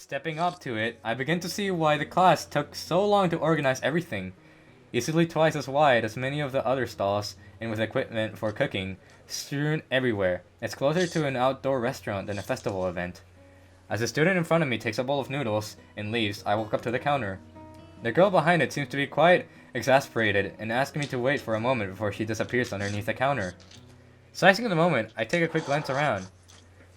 Stepping up to it, I begin to see why the class took so long to organize everything. Easily twice as wide as many of the other stalls, and with equipment for cooking strewn everywhere. It's closer to an outdoor restaurant than a festival event. As the student in front of me takes a bowl of noodles and leaves, I walk up to the counter. The girl behind it seems to be quite exasperated and asks me to wait for a moment before she disappears underneath the counter. Sizing the moment, I take a quick glance around.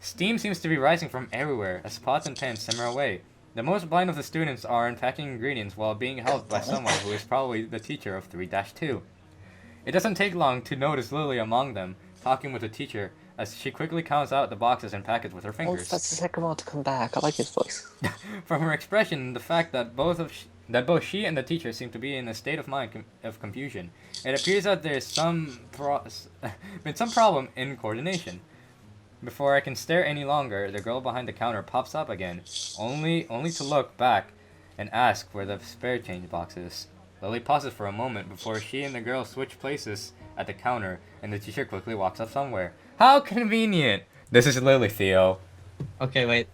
Steam seems to be rising from everywhere as pots and pans simmer away. The most blind of the students are unpacking ingredients while being helped by someone who is probably the teacher of 3-2. It doesn't take long to notice Lily among them, talking with the teacher, as she quickly counts out the boxes and packets with her fingers. Oh, that's the second one to come back. I like his voice. From her expression, the fact that both she and the teacher seem to be in a state of mind of confusion, it appears that there's been some problem in coordination. Before I can stare any longer, the girl behind the counter pops up again, only to look back and ask where the spare change box is. Lily pauses for a moment before she and the girl switch places at the counter, and the teacher quickly walks up somewhere. How convenient! This is Lily, Theo. Okay, wait.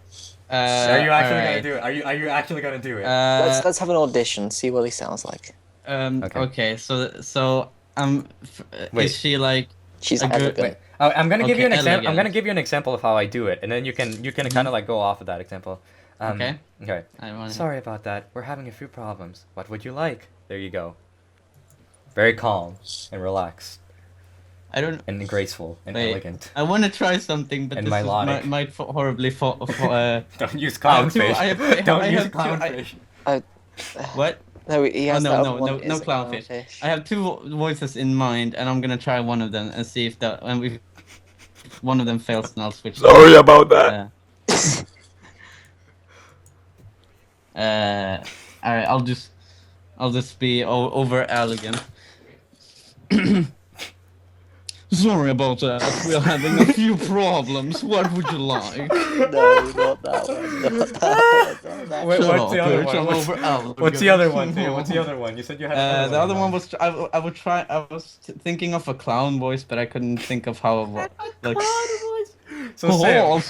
Are you actually gonna do it? Are you actually gonna do it? Let's have an audition. See what he sounds like. Okay. So Wait. is she like? She's A good- elegant. Wait. I'm gonna give you an example. I'm elegant. gonna give you an example of how I do it, and then you can kind of like go off of that example. Okay. Okay. I want. Sorry about that. We're having a few problems. What would you like? There you go. Very calm and relaxed I don't. and graceful and Wait. elegant. I want to try something, but And this melodic. might horribly Don't use I have clownfish. I have- Don't I use have two- clownfish. what? No, he has no, that no, one. no, no is a clownfish. I have two voices in mind, and I'm gonna try one of them and see if if one of them fails, then I'll switch. Sorry about that. Alright, I'll just be over elegant. Sorry about that. We're having a few problems. What would you like? No, not that one. Not that one. Not that Wait, Shut what's the up, other bitch, one? I'm What's- over elegant. What's the other one, Theo? What's the other one? You said you had. The other one was I would try. I was thinking of a clown voice, but I couldn't think of how. Like, So Sam, oh,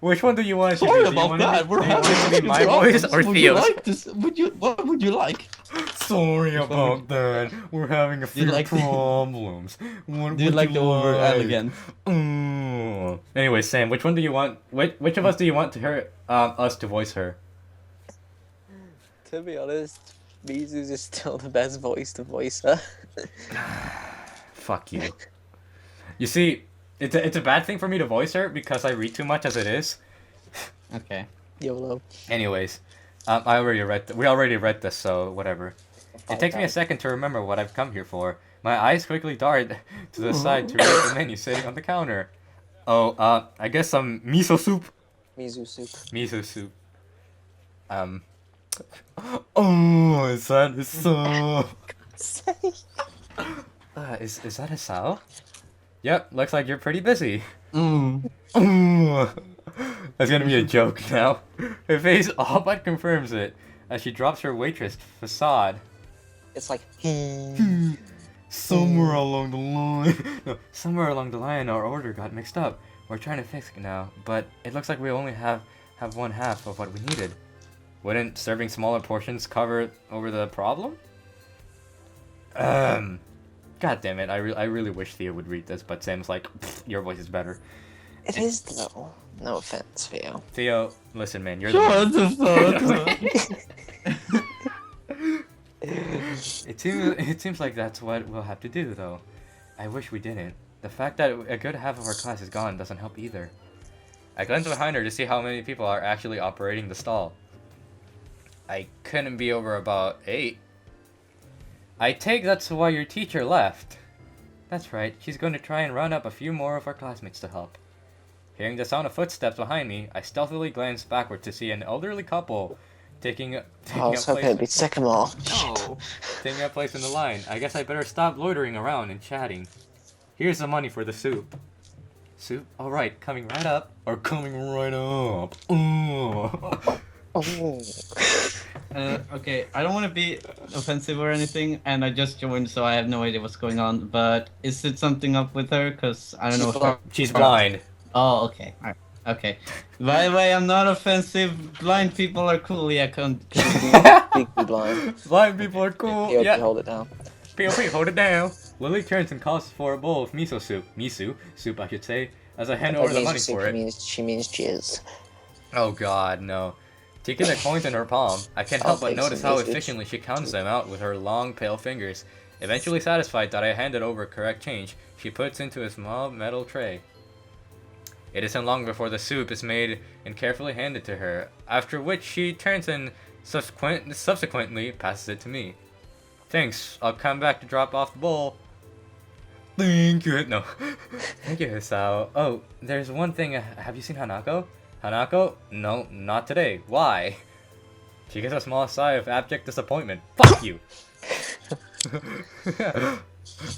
which one do you want it to be? sorry Do you about want it that. to We're do you want it to having be my problems. voice or Would you Theo's? like this? What would you like? Sorry about that. We're having a few like the- problems. What Do you would like the over like? elegant? Anyway, Sam, which one do you want? Which of us do you want to her? Us to voice her? To be honest, Mizu's is still the best voice to voice her. Fuck you. You see, it's a bad thing for me to voice her because I read too much as it is. Okay. YOLO. Anyways, we already read this, so whatever. It takes me a second to remember what I've come here for. My eyes quickly dart to the side to read the menu sitting on the counter. Oh, I guess some miso soup. Mizu soup. Miso soup. Oh, is that Hisao? Is that Hisao? Yep, looks like you're pretty busy. That's gonna be a joke now. Her face all but confirms it as she drops her waitress facade. It's like. Somewhere along the line. No, somewhere along the line our order got mixed up. We're trying to fix it now, but it looks like we only have one half of what we needed. Wouldn't serving smaller portions cover over the problem? God damn it, I really wish Theo would read this, but Sam's like, your voice is better. It is though. No offense, Theo. Theo, listen man, you're Shut the the fuck up. It seems like that's what we'll have to do, though. I wish we didn't. The fact that a good half of our class is gone doesn't help either. I glance behind her to see how many people are actually operating the stall. I couldn't be over about 8. I take that's why your teacher left. That's right, she's going to try and run up a few more of our classmates to help. Hearing the sound of footsteps behind me, I stealthily glance backward to see an elderly couple taking I a was hoping it'd be place. Sycamore. No. Taking a place in the line. I guess I better stop loitering around and chatting. Here's the money for the soup. Soup? Alright, coming right up. Or coming right up. Ooh. Oh. Okay, I don't want to be offensive or anything, and I just joined, so I have no idea what's going on. But is it something up with her? Cause I don't know. She's blind. Oh, okay. Alright. Okay. By the way, I'm not offensive. Blind people are cool. Yeah, come. Legally blind. Blind people are cool. POP, Yeah. hold it down. POP, hold it down. Lily turns and calls for a bowl of miso soup. Soup, I should say, as I hand over the money for it. She means cheers. Oh god, no. Taking the coins in her palm, I can't help but take notice some how usage. efficiently she counts them out with her long, pale fingers. Eventually satisfied that I handed over correct change, she puts into a small metal tray. It isn't long before the soup is made and carefully handed to her, after which she turns and subsequently passes it to me. Thanks, I'll come back to drop off the bowl. Thank you. No. Thank you, Hisao. Oh, there's one thing. Have you seen Hanako? Hanako? No, not today. Why? She gives a small sigh of abject disappointment. Fuck you!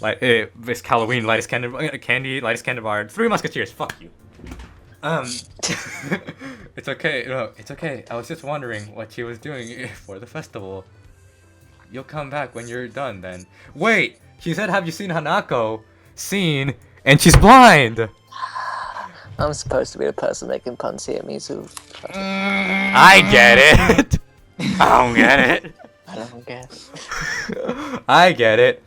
Like, it's Halloween, lightest candy, lightest candy bar. Three Musketeers. Fuck you. It's okay. No, it's okay. I was just wondering what she was doing for the festival. You'll come back when you're done, then. Wait! She said, have you seen Hanako? Seen, and she's blind! I'm supposed to be the person making puns here, Mizu. I get it! I don't get it. I don't guess. I get it.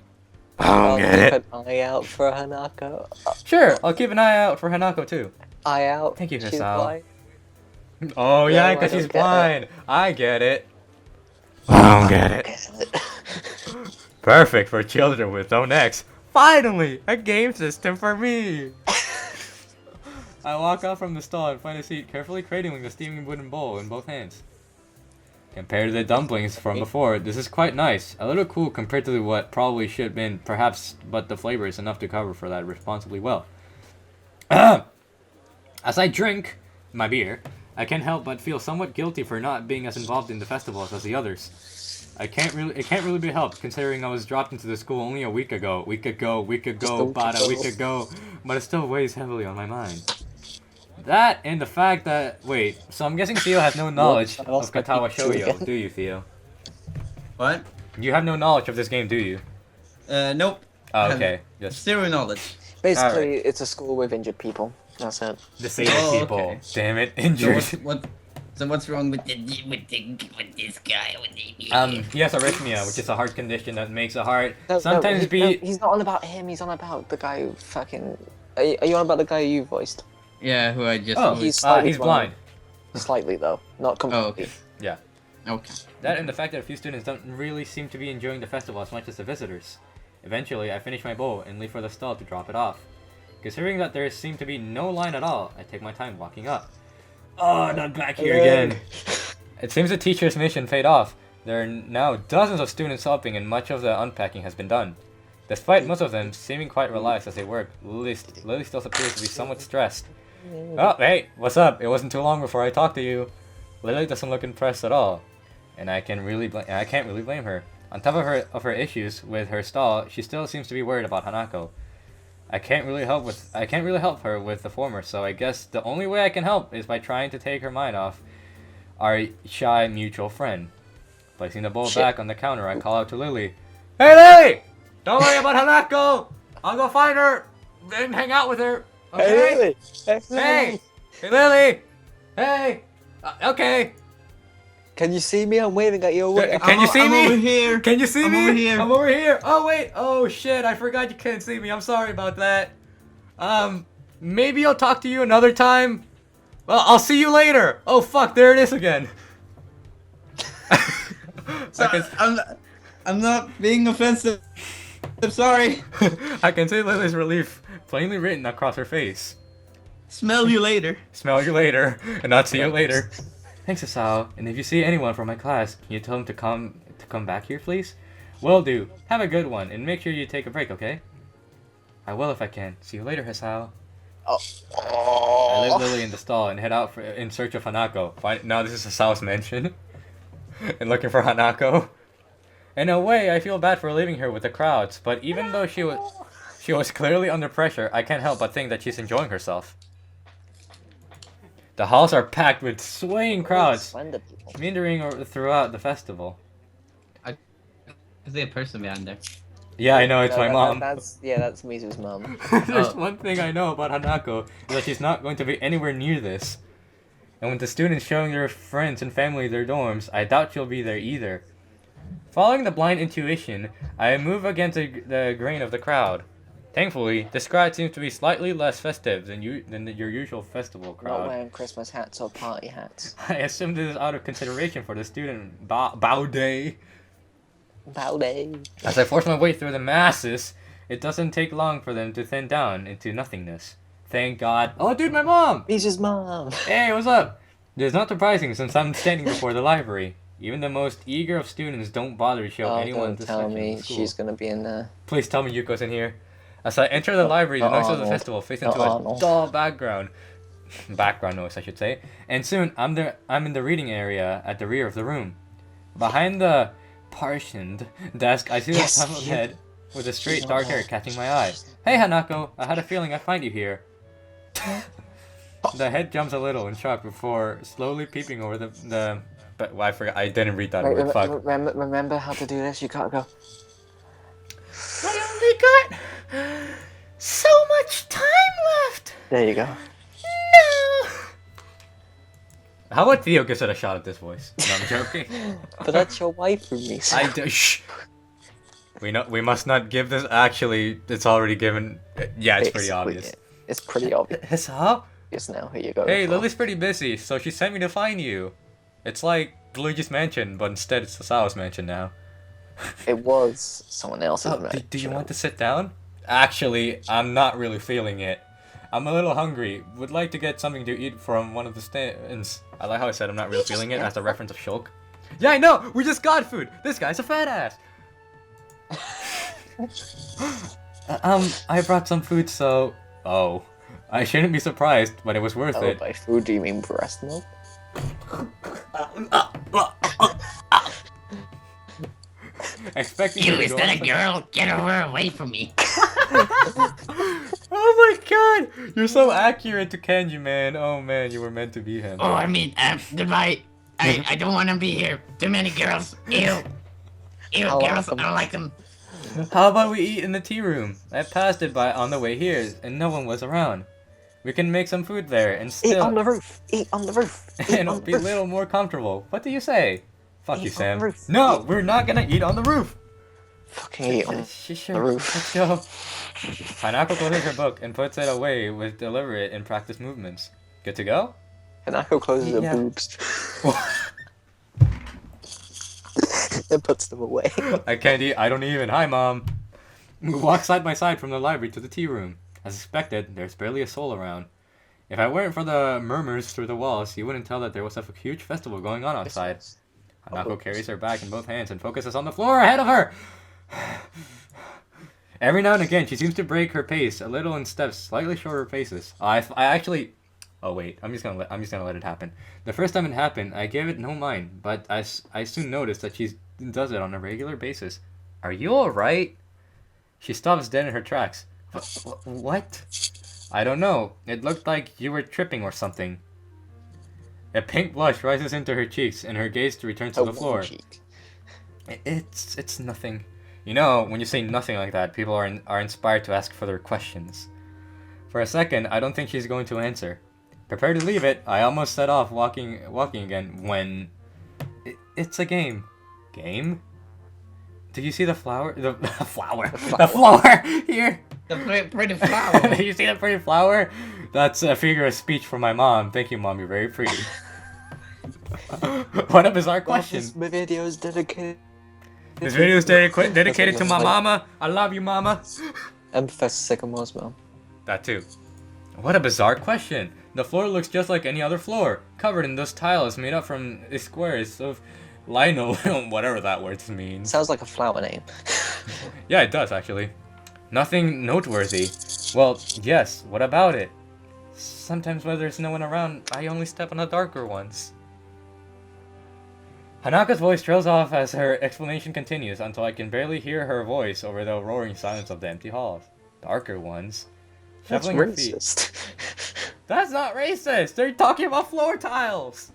I don't I'll get keep it. an eye out for Hanako. Sure, I'll keep an eye out for Hanako too. Eye out. Thank you, She's Hisao. blind. Oh yeah, No, I because don't she's get it. blind. I get it. I don't get it. Perfect for children with no necks. Finally, a game system for me. I walk out from the stall and find a seat, carefully cradling the steaming wooden bowl in both hands. Compared to the dumplings from before, this is quite nice. A little cool compared to what probably should have been, perhaps, but the flavor is enough to cover for that responsibly well. As I drink my beer, I can't help but feel somewhat guilty for not being as involved in the festivals as the others. It can't really be helped considering I was dropped into the school only a week ago, about a week ago, but it still weighs heavily on my mind. That and the fact that so I'm guessing Theo has no knowledge I of lost my Katawa picture Shoujo, again. do you, Theo? What? You have no knowledge of this game, do you? Nope. Oh, okay. Just Zero knowledge. Basically, it's a school with injured people. That's it. disabled Oh, people. okay. Damn it, So injured. what's wrong with this guy? He has arrhythmia, which is a heart condition that makes the heart No, sometimes no, he's not on about him. He's on about the guy who fucking. Are you on about the guy you voiced? Yeah, who I just. Oh, he's he's slightly blind. Slightly though, not completely. okay. Yeah. Okay. That and the fact that a few students don't really seem to be enjoying the festival as much as the visitors. Eventually, I finish my bowl and leave for the stall to drop it off. Considering that there seemed to be no line at all, I take my time walking up. Oh, not back here again. It seems the teacher's mission paid off. There are now dozens of students helping and much of the unpacking has been done. Despite most of them seeming quite relaxed as they work, Lily still appears to be somewhat stressed. Oh, hey, what's up? It wasn't too long before I talked to you. Lily doesn't look impressed at all, and I can't really blame her. On top of her issues with her stall, she still seems to be worried about Hanako. I can't really help her with the former, so I guess the only way I can help is by trying to take her mind off our shy mutual friend. Placing the bowl back on the counter, I call out to Lily. Hey Lily! Don't worry about Hanako! I'll go find her and hang out with her. Okay? Hey, Lily! Hey! Hey Lily! Hey! Okay! Can you see me? I'm waving at you. Can you see I'm me? over here. Can you see I'm me? over here. I'm over here. Oh wait. Oh shit. I forgot you can't see me. I'm sorry about that. Maybe I'll talk to you another time. Well, I'll see you later. Oh fuck. There it is again. So, I'm not being offensive. I'm sorry. I can see Lily's relief plainly written across her face. Smell you later. Smell you later, and not see you later. Thanks, Asao. And if you see anyone from my class, can you tell them to come back here, please? Will do. Have a good one, and make sure you take a break, okay? I will if I can. See you later, Hisao. I leave Lily in the stall and head out in search of Hanako. Now this is Hisao's mention. And looking for Hanako. In a way, I feel bad for leaving her with the crowds, but even though she was clearly under pressure, I can't help but think that she's enjoying herself. The halls are packed with swaying crowds, meandering throughout the festival. Is there a person behind there? Yeah, I know, it's my mom. That's Mizu's mom. There's one thing I know about Hanako, is that she's not going to be anywhere near this. And with the students showing their friends and family their dorms, I doubt she'll be there either. Following the blind intuition, I move against the grain of the crowd. Thankfully, this crowd seems to be slightly less festive than your usual festival Not crowd. wearing Christmas hats or party hats. I assume this is out of consideration for the student bow day. Bowday. As I force my way through the masses, it doesn't take long for them to thin down into nothingness. Thank God. Oh, dude, my mom! Mizu's mom. Hey, what's up? It is not surprising since I'm standing before the library. Even the most eager of students don't bother to show anyone Don't this tell section me of the school. she's gonna be in there. Please tell me Yuko's in here. As I enter the library, the noise of the Arnold. festival fades into Arnold. a dull background noise, I should say. And soon, I'm in the reading area at the rear of the room. Behind the partitioned desk, I see the Yes, top of you- head with the straight dark hair catching my eye. Hey, Hanako, I had a feeling I'd find you here. The head jumps a little in shock before slowly peeping over but I forgot. I didn't read that word. Fuck. Remember how to do this? You gotta go. I only got so much time left. There you go. No. How about Theo gives it a shot at this voice? No, I'm joking. But that's your wife for me. So. Shh. We must not give this. Actually, it's already given. Yeah, it's pretty Basically, obvious. It's pretty obvious It's up. now who you go. Hey, for. Lily's pretty busy, so she sent me to find you. It's like Luigi's mansion, but instead it's Sasao's mansion now. It was someone else's. Oh, do you want to sit down? Actually, I'm not really feeling it. I'm a little hungry. Would like to get something to eat from one of the stands. I like how I said I'm not really feeling it as a reference of Shulk. Yeah, I know! We just got food! This guy's a fat ass! I brought some food, so... Oh. I shouldn't be surprised, but it was worth Oh, it. by food do you mean breast milk? Expecting You, her to is go that a on- girl? Get her away from me. Oh my god! You're so accurate to Kenji, man. Oh man, you were meant to be him. Oh, I mean, goodbye. I don't want to be here. Too many girls. Ew. Ew, I like girls. them. I don't like them. How about we eat in the tea room? I passed it by on the way here, and no one was around. We can make some food there, and Eat still... on the roof. Eat on the roof. Eat and on it'll the be a roof. little more comfortable. What do you say? Fuck Eat you, on Sam. the roof. No, we're not gonna eat on the roof! Fucking eat on Sure, the roof. let's go. Hanako closes her book and puts it away with deliberate and practiced movements. Good to go? Hanako closes Yeah. her boobs. And puts them away. I can't eat. I don't even. Hi, Mom. We walk side by side from the library to the tea room. As expected, there's barely a soul around. If I weren't for the murmurs through the walls, you wouldn't tell that there was a huge festival going on outside. Hanako carries her bag in both hands and focuses on the floor ahead of her. Every now and again, she seems to break her pace a little in steps, slightly shorter paces. I actually. Oh wait, I'm just gonna let it happen. The first time it happened, I gave it no mind, but I soon noticed that she does it on a regular basis. Are you all right? She stops dead in her tracks. What? I don't know. It looked like you were tripping or something. A pink blush rises into her cheeks, and her gaze returns to Oh, the floor. one cheek. It's nothing. You know, when you say nothing like that, people are inspired to ask further questions. For a second, I don't think she's going to answer. Prepared to leave it, I almost set off walking again when... It's a game. Game? Do you see the flower? The flower. The flower! Here! The pretty flower. Do you see the pretty flower? That's a figure of speech from my mom. Thank you, Mom. You're very pretty. What a bizarre question. This video is dedicated. This video is dedicated to my mama. I love you, Mama. And Professor Sycamore's mom. That too. What a bizarre question. The floor looks just like any other floor, covered in those tiles made up from squares of linoleum, whatever that word means. Sounds like a flower name. Yeah, it does actually. Nothing noteworthy. Well, yes, what about it? Sometimes when there's no one around, I only step on the darker ones. Hanaka's voice trails off as her explanation continues until I can barely hear her voice over the roaring silence of the empty halls. Darker ones. That's Shuffling her feet. racist. That's not racist! They're talking about floor tiles!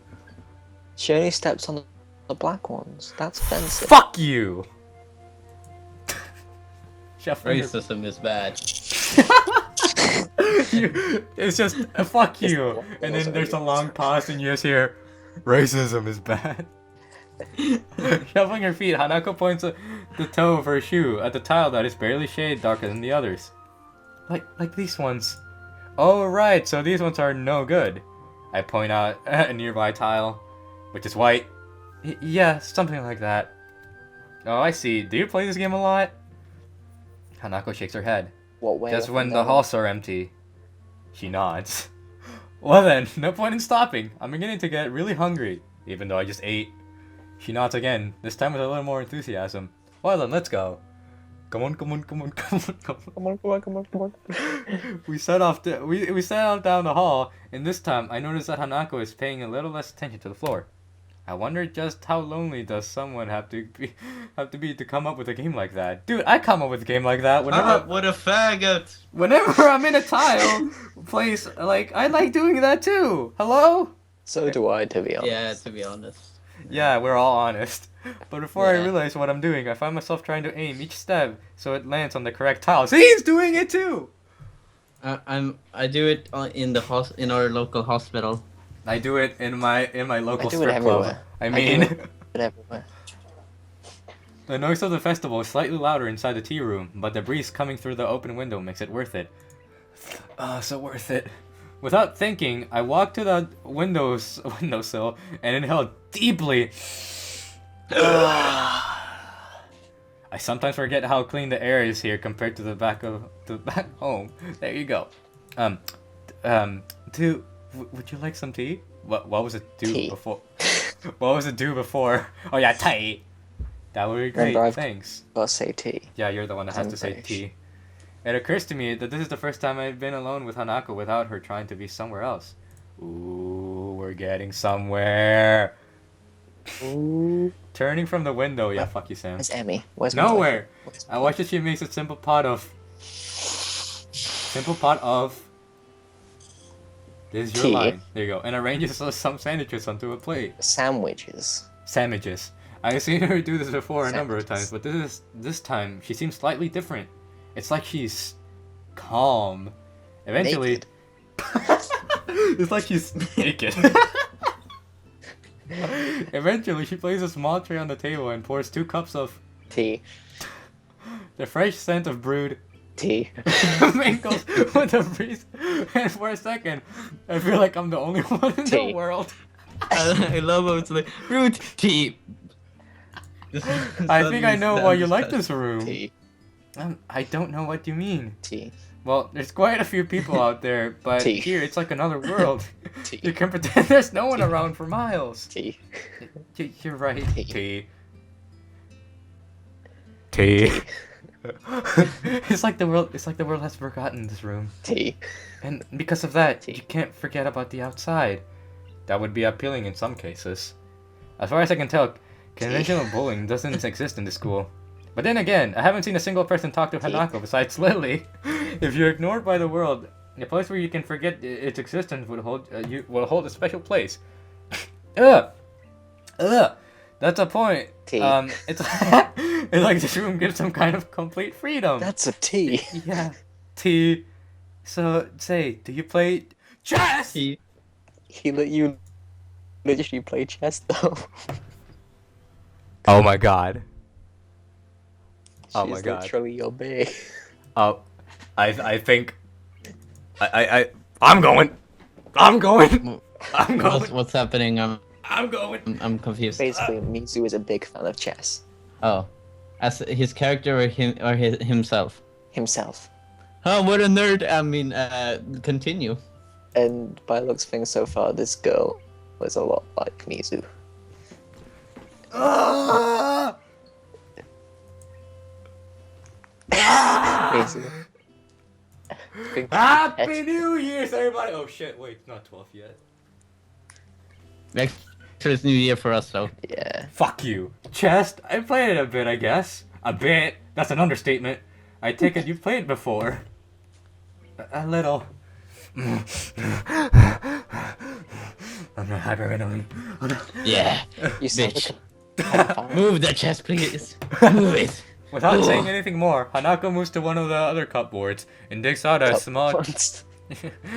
She only steps on the black ones. That's offensive. Fuck you! Shuffling her... Racism is bad. It's just fuck you, and then there's a long pause, and you just hear, "Racism is bad." Shuffling her feet, Hanako points the toe of her shoe at the tile that is barely shade darker than the others. Like these ones. Oh right, so these ones are no good. I point out a nearby tile, which is white. Yeah, something like that. Oh, I see. Do you play this game a lot? Hanako shakes her head. What way? Just up when and the down? halls are empty. She nods. Well then, no point in stopping. I'm beginning to get really hungry, even though I just ate. She nods again, this time with a little more enthusiasm. Well then, let's go. Come on, come on, come on, come on, come on. Come on, come on, come on, come on. We set off down the hall, and this time I noticed that Hanako is paying a little less attention to the floor. I wonder just how lonely does someone have to be to come up with a game like that. Dude, I come up with a game like that whenever What a faggot! whenever I'm in a tile place. Like I like doing that too. Hello? So do I, to be honest. Yeah, to be honest. Yeah, we're all honest. But before I Yeah. realize what I'm doing, I find myself trying to aim each step so it lands on the correct tile. See, he's doing it too. I do it in in our local hospital. I do it in my local I do it strip club. everywhere. I do mean, But everywhere. the noise of the festival is slightly louder inside the tea room, but the breeze coming through the open window makes it worth it. So worth it. Without thinking, I walked to the windowsill and inhaled deeply. I sometimes forget how clean the air is here compared to the back home. There you go. Would you like some tea? What was it do Tea. before? What was it do before? Oh yeah, tea. That would be great. Remember, I've- Thanks. Gotta say tea. Yeah, you're the one that has to say British. tea. It occurs to me that this is the first time I've been alone with Hanako without her trying to be somewhere else. Ooh, we're getting somewhere. Ooh. Turning from the window, yeah, fuck you, Sam. Where's Emmy? Where's my Nowhere. boyfriend? I watch as she makes a simple pot of. This is your Tea. line. There you go. And arranges some sandwiches onto a plate. Sandwiches. Sandwiches. I've seen her do this before a number of Sandwiches. times, but this time she seems slightly different. It's like she's calm. Eventually, Naked. it's like she's naked. Eventually, she places a small tray on the table and pours 2 cups of Tea. the fresh scent of brewed Tea. mingles with the breeze. And for a second, I feel like I'm the only one in the Tea. world. I love how it's like root tea. I think I know why you like this room. Tea. I don't know what you mean. Tea. Well, there's quite a few people out there, but Tea. here it's like another world. Tea. You can pretend there's no one around for miles. Tea. You're right. Tea. Tea. Tea. It's like the world. It's like the world has forgotten this room, Tea. and because of that, Tea. you can't forget about the outside. That would be appealing in some cases. As far as I can tell, conventional bullying doesn't exist in the school. But then again, I haven't seen a single person talk to Hanako besides Lily. If you're ignored by the world, a place where you can forget its existence will hold a special place. Ugh. That's a point. Tea. It's it's like this room gives some kind of complete freedom. That's a tea. Yeah. Tea. So say, do you play chess? Tea. He let you literally play chess though. Oh my god. Oh She's my god. literally your bae. Oh, I think I'm going. I'm going. I'm going. What's happening? I'm going. I'm confused. Basically, Mizu is a big fan of chess. Oh, as his character or himself? Himself. Oh, what a nerd! I mean, continue. And by looks of things so far, this girl was a lot like Mizu. Mizu. Happy New Year's, everybody! Oh shit! Wait, not 12 yet. Actually, it's New Year for us, though. Yeah. Fuck you. Chess? I played it a bit, I guess. A bit? That's an understatement. I take it you've played before. A little. I'm not hyperventilating. Oh no. Yeah. You sound Bitch. like a pedophile. Move the chest, please. Move it. Without saying anything more, Hanako moves to one of the other cupboards and digs out a small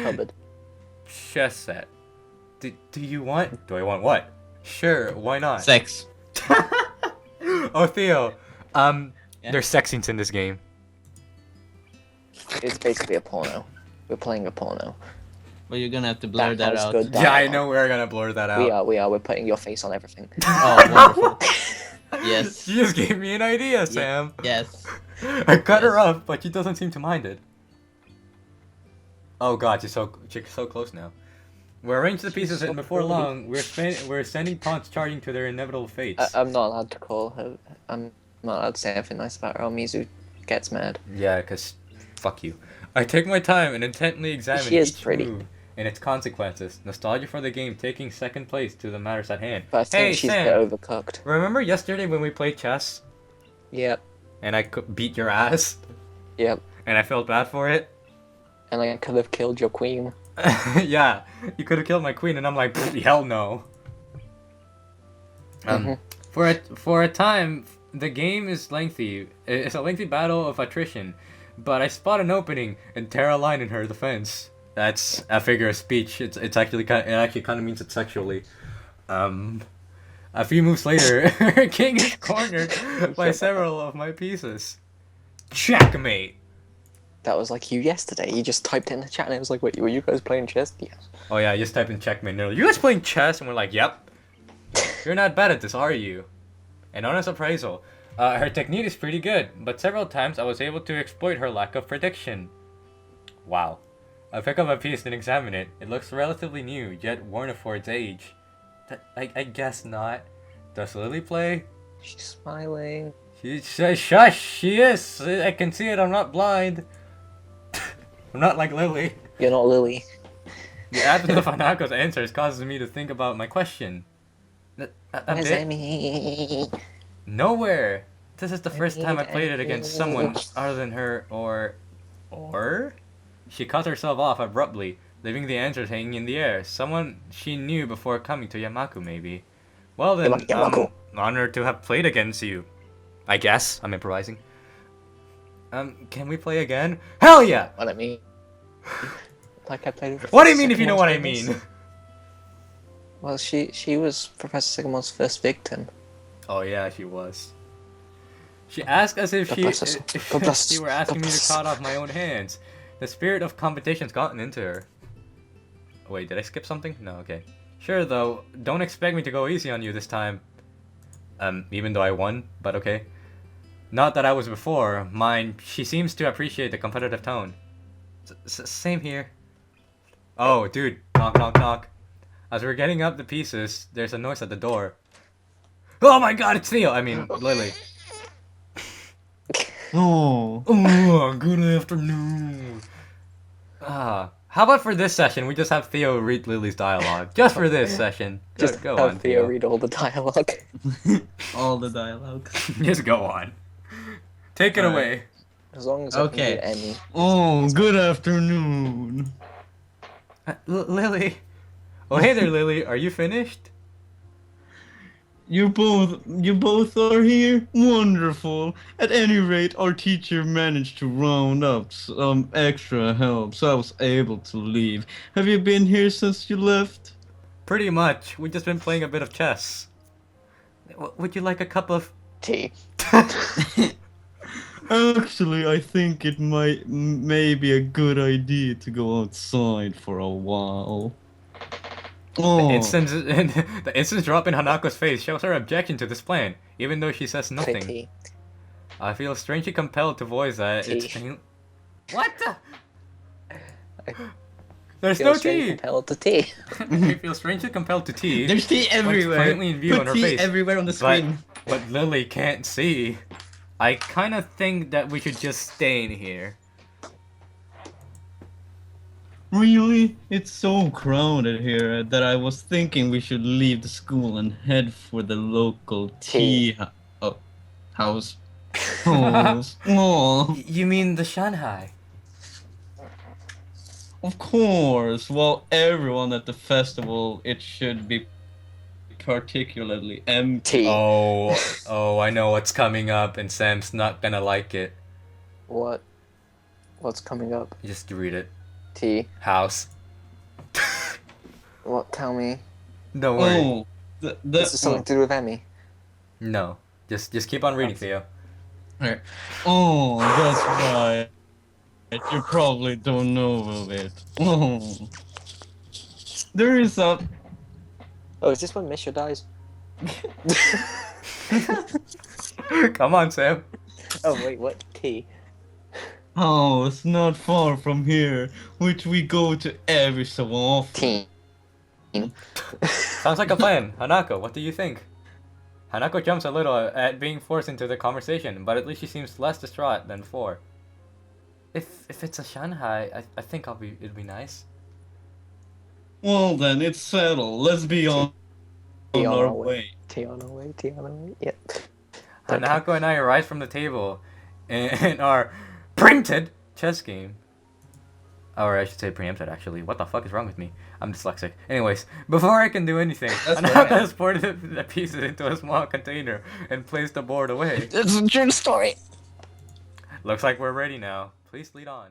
Cupboard. chess set. Do you want? Do I want what? Sure, why not? Sex. Oh, Theo. Yeah? There's sex scenes in this game. It's basically a porno. We're playing a porno. Well, you're gonna have to blur that was out. good. Yeah, I know we're gonna blur that out. We are. We're putting your face on everything. Oh, wonderful. Yes. She just gave me an idea, Sam. Yes. I cut her off, but she doesn't seem to mind it. Oh god, she's so close now. We arrange the pieces, so and before pretty. long, we're sending pawns charging to their inevitable fates. I'm not allowed to call her. I'm not allowed to say anything nice about her. Or Mizu gets mad. Yeah, cause fuck you. I take my time and intently examine She is each pretty. move and its consequences. Nostalgia for the game taking second place to the matters at hand. But I think Hey, she's Sam. a bit overcooked. Remember yesterday when we played chess Yep. and I beat your ass Yep. and I felt bad for it? And I could have killed your queen. Yeah, you could have killed my queen, and I'm like, hell no. For a time, the game is lengthy. It's a lengthy battle of attrition, but I spot an opening and tear a line in her defense. That's a figure of speech. It actually kind of means it sexually. A few moves later, her king is cornered by several of my pieces. Checkmate. That was like you yesterday. You just typed in the chat and it was like, wait, were you guys playing chess? Yes. Oh yeah, I just typed in checkmate. And they're like, you guys playing chess? And we're like, yep. You're not bad at this, are you? An honest appraisal. Her technique is pretty good, but several times I was able to exploit her lack of prediction. Wow. I pick up a piece and examine it. It looks relatively new, yet worn for its age. I guess not. Does Lily play? She's smiling. She says, shush, she is. I can see it, I'm not blind. I'm not like Lily. You're not Lily. The absence of Hanako's answers causes me to think about my question. A Where's bit? Emmy? Nowhere. This is the first need time I played it against someone Emmy. other than her, or... She cut herself off abruptly, leaving the answers hanging in the air. Someone she knew before coming to Yamaku, maybe. Well then, Yamaku. I'm honored to have played against you. I guess. I'm improvising. Can we play again? Hell yeah! What I mean? Like I played with What do you mean if you know what I Sycamore's mean? Well, she was Professor Sycamore's first victim. Oh yeah, she was. She asked as if God she, bless us. God bless she us. were asking God me bless to us. cut off my own hands. The spirit of competition's gotten into her. Wait, did I skip something? No, okay. Sure though, don't expect me to go easy on you this time. Even though I won, but okay. Not that I was before. Mine, she seems to appreciate the competitive tone. Same here. Oh, dude. Knock, knock, knock. As we're getting up the pieces, there's a noise at the door. Oh my god, it's Theo! I mean, Lily. Oh. Oh, good afternoon. How about for this session, we just have Theo read Lily's dialogue? Just for this session. Just go have on, Theo Theo. read all the dialogue. All the dialogue. Just go on. Take it Alright. away. As long as Okay. I can get Emmy. Oh, good afternoon. Lily. Oh, hey there, Lily. Are you finished? You both are here? Wonderful. At any rate, our teacher managed to round up some extra help, so I was able to leave. Have you been here since you left? Pretty much. We've just been playing a bit of chess. Would you like a cup of... T. Actually, I think it may be a good idea to go outside for a while. Oh, The instant drop in Hanako's face shows her objection to this plan, even though she says nothing. T. I feel strangely compelled to voice that it's... Tea. What the? There's Feel no strangely tea! compelled to tea. I feel strangely compelled to tea. there's tea everywhere. plainly in view Put on her tea face, everywhere on the but screen. what Lily can't see. I kind of think that we should just stay in here. Really? It's so crowded here that I was thinking we should leave the school and head for the local tea house. Oh, You mean the Shanghai? of course. Well, everyone at the festival, it should be particularly empty. T. Oh, I know what's coming up, and Sam's not gonna like it. What? What's coming up? Just read it. T. House. What? Tell me. Don't worry. Oh, This is something to do with Emmy. No. Just keep on reading, Theo. Oh, that's right. You probably don't know of it. Oh. There is a... Oh, is this when Misha dies? Come on, Sam. Oh wait, what? T. house not far from here, which we go to every so often. Teen. Sounds like a plan. Hanako, what do you think? Hanako jumps a little at being forced into the conversation, but at least she seems less distraught than before. If it's a Shanghai, I think it'd be nice. Well then, it's settled. Let's be on our way. T on our way. T on our way. Yep. Hanako and I rise from the table in our printed chess game. Or I should say preempted, actually. What the fuck is wrong with me? I'm dyslexic. Anyways, before I can do anything, Hanako has poured the pieces into a small container and placed the board away. It's a true story. Looks like we're ready now. Please lead on.